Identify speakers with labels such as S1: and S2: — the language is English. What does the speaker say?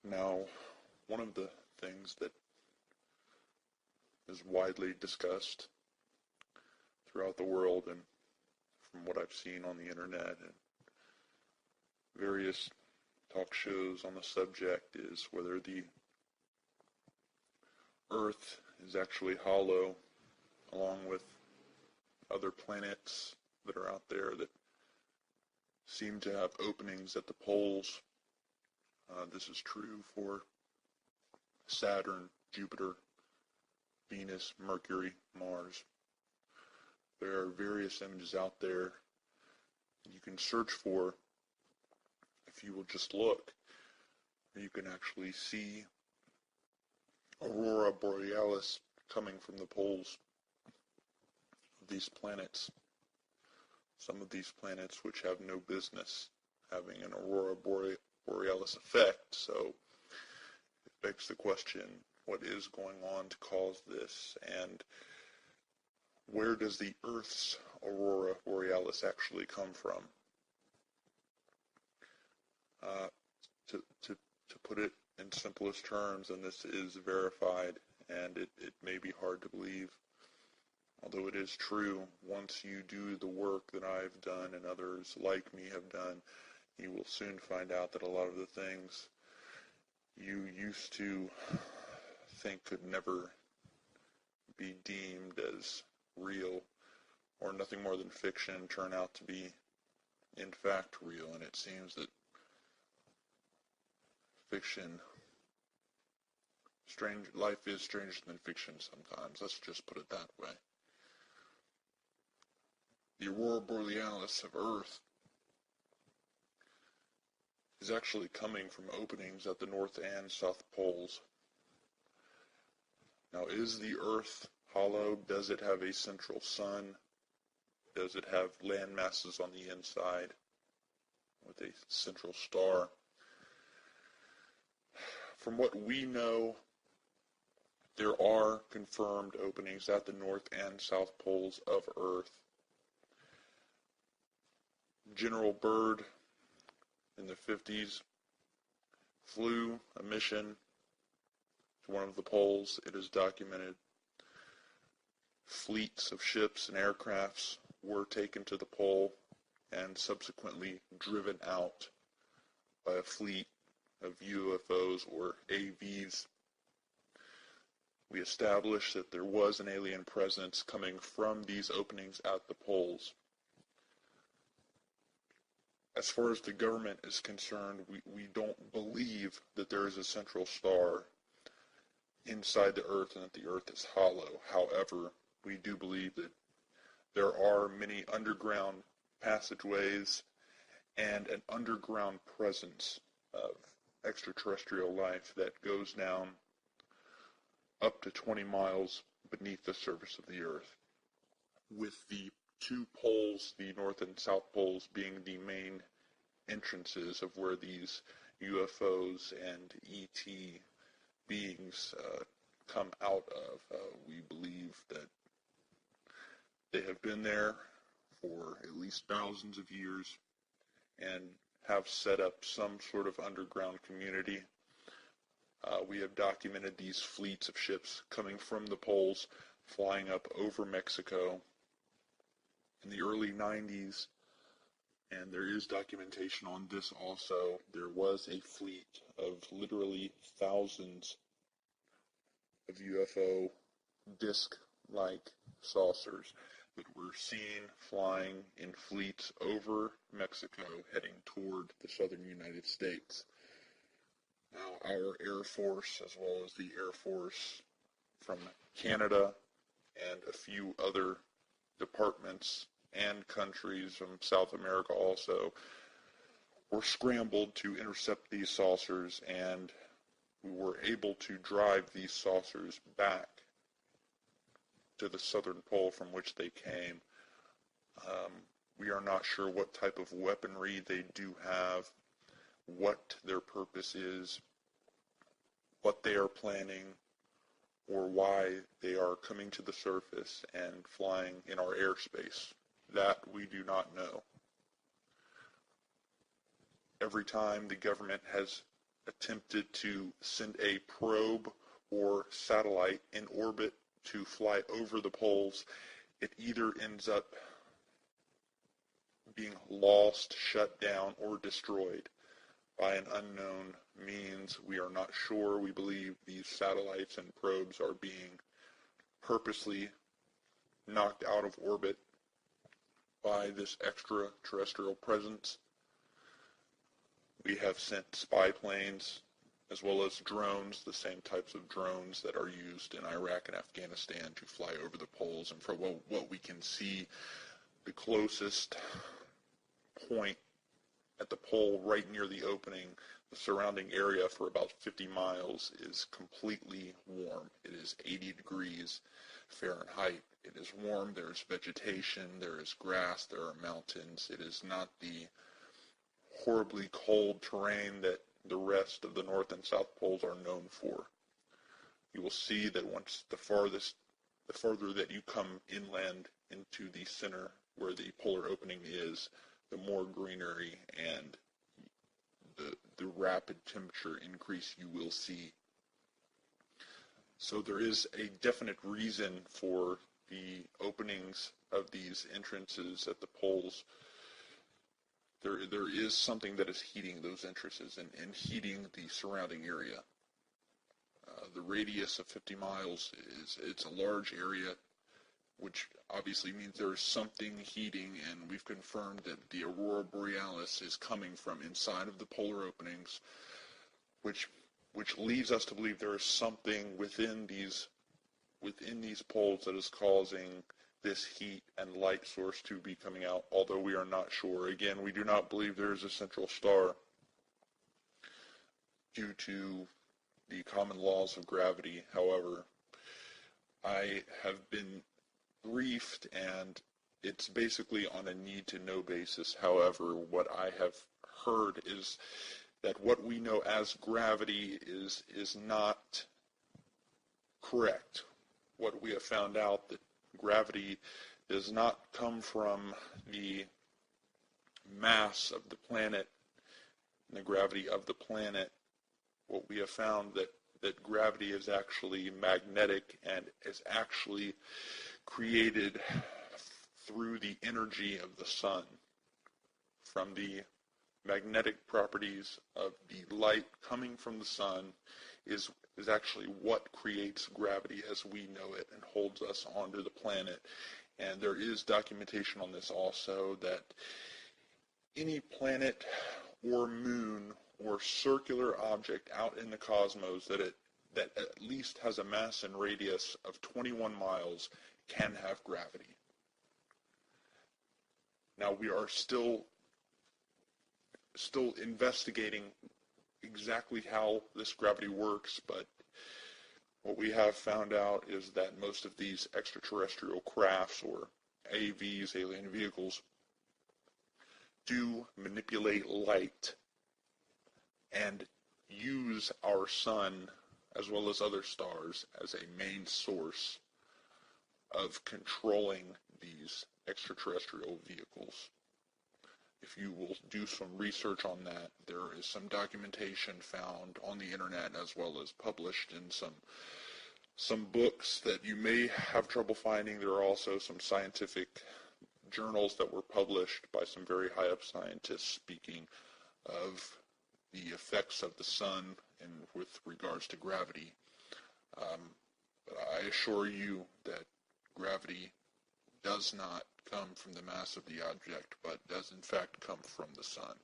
S1: Now, one of the things that is widely discussed throughout the world, and from what I've seen on the internet and various talk shows on the subject, is whether the Earth is actually hollow, along with other planets that are out there that seem to have openings at the poles. This is true for Saturn, Jupiter, Venus, Mercury, Mars. There are various images out there you can search for. If you will just look, you can actually see aurora borealis coming from the poles of these planets. Some of these planets which have no business having an aurora borealis effect, so it begs the question, what is going on to cause this, and where does the Earth's aurora borealis actually come from? To put it in simplest terms, and this is verified, and it may be hard to believe, although it is true, once you do the work that I've done and others like me have done, you will soon find out that a lot of the things you used to think could never be deemed as real or nothing more than fiction turn out to be in fact real. And it seems that life is stranger than fiction sometimes. Let's just put it that way. The aurora borealis of Earth is actually coming from openings at the North and South Poles. Now, is the Earth hollow? Does it have a central sun? Does it have land masses on the inside with a central star? From what we know, there are confirmed openings at the North and South Poles of Earth. General Byrd, in the 50s, flew a mission to one of the poles. It is documented. Fleets of ships and aircrafts were taken to the pole and subsequently driven out by a fleet of UFOs or AVs. We established that there was an alien presence coming from these openings at the poles. As far as the government is concerned, we don't believe that there is a central star inside the Earth and that the Earth is hollow. However, we do believe that there are many underground passageways and an underground presence of extraterrestrial life that goes down up to 20 miles beneath the surface of the Earth, with the two poles, the North and South Poles, being the main entrances of where these UFOs and ET beings come out of. We believe that they have been there for at least thousands of years and have set up some sort of underground community. We have documented these fleets of ships coming from the poles, flying up over Mexico in the early 90s, and there is documentation on this also. There was a fleet of literally thousands of UFO disc-like saucers that were seen flying in fleets over Mexico heading toward the southern United States. Now, our Air Force, as well as the Air Force from Canada and a few other departments and countries from South America also, were scrambled to intercept these saucers, and we were able to drive these saucers back to the southern pole from which they came. We are not sure what type of weaponry they do have, what their purpose is, what they are planning, or why they are coming to the surface and flying in our airspace. That we do not know. Every time the government has attempted to send a probe or satellite in orbit to fly over the poles, it either ends up being lost, shut down, or destroyed by an unknown means. We are not sure. We believe these satellites and probes are being purposely knocked out of orbit by this extraterrestrial presence. We have sent spy planes as well as drones, the same types of drones that are used in Iraq and Afghanistan to fly over the poles. And for what we can see, the closest point at the pole right near the opening, the surrounding area for about 50 miles is completely warm. It is 80 degrees Fahrenheit. It is warm. There is vegetation. There is grass. There are mountains. It is not the horribly cold terrain that the rest of the North and South Poles are known for. You will see that once the farther that you come inland into the center where the polar opening is, the more greenery and the rapid temperature increase you will see. So there is a definite reason for the openings of these entrances at the poles. There is something that is heating those entrances and heating the surrounding area. The radius of 50 miles it's a large area, which obviously means there is something heating, and we've confirmed that the aurora borealis is coming from inside of the polar openings, which leads us to believe there is something within these poles that is causing this heat and light source to be coming out, although we are not sure. Again, we do not believe there is a central star due to the common laws of gravity. However, I have been briefed, and it's basically on a need-to-know basis. However, what I have heard is that what we know as gravity is not correct. What we have found out that gravity does not come from the mass of the planet and the gravity of the planet. What we have found that gravity is actually magnetic and is actually created through the energy of the sun, from the magnetic properties of the light coming from the sun is actually what creates gravity as we know it and holds us onto the planet. And there is documentation on this also, that any planet or moon or circular object out in the cosmos that at least has a mass and radius of 21 miles can have gravity. Now, we are still investigating exactly how this gravity works, but what we have found out is that most of these extraterrestrial crafts, or AVs, alien vehicles, do manipulate light and use our sun as well as other stars as a main source of controlling these extraterrestrial vehicles. If you will do some research on that, there is some documentation found on the internet as well as published in some books that you may have trouble finding. There are also some scientific journals that were published by some very high up scientists speaking of the effects of the sun and with regards to gravity. But I assure you that gravity does not come from the mass of the object, but does in fact come from the sun.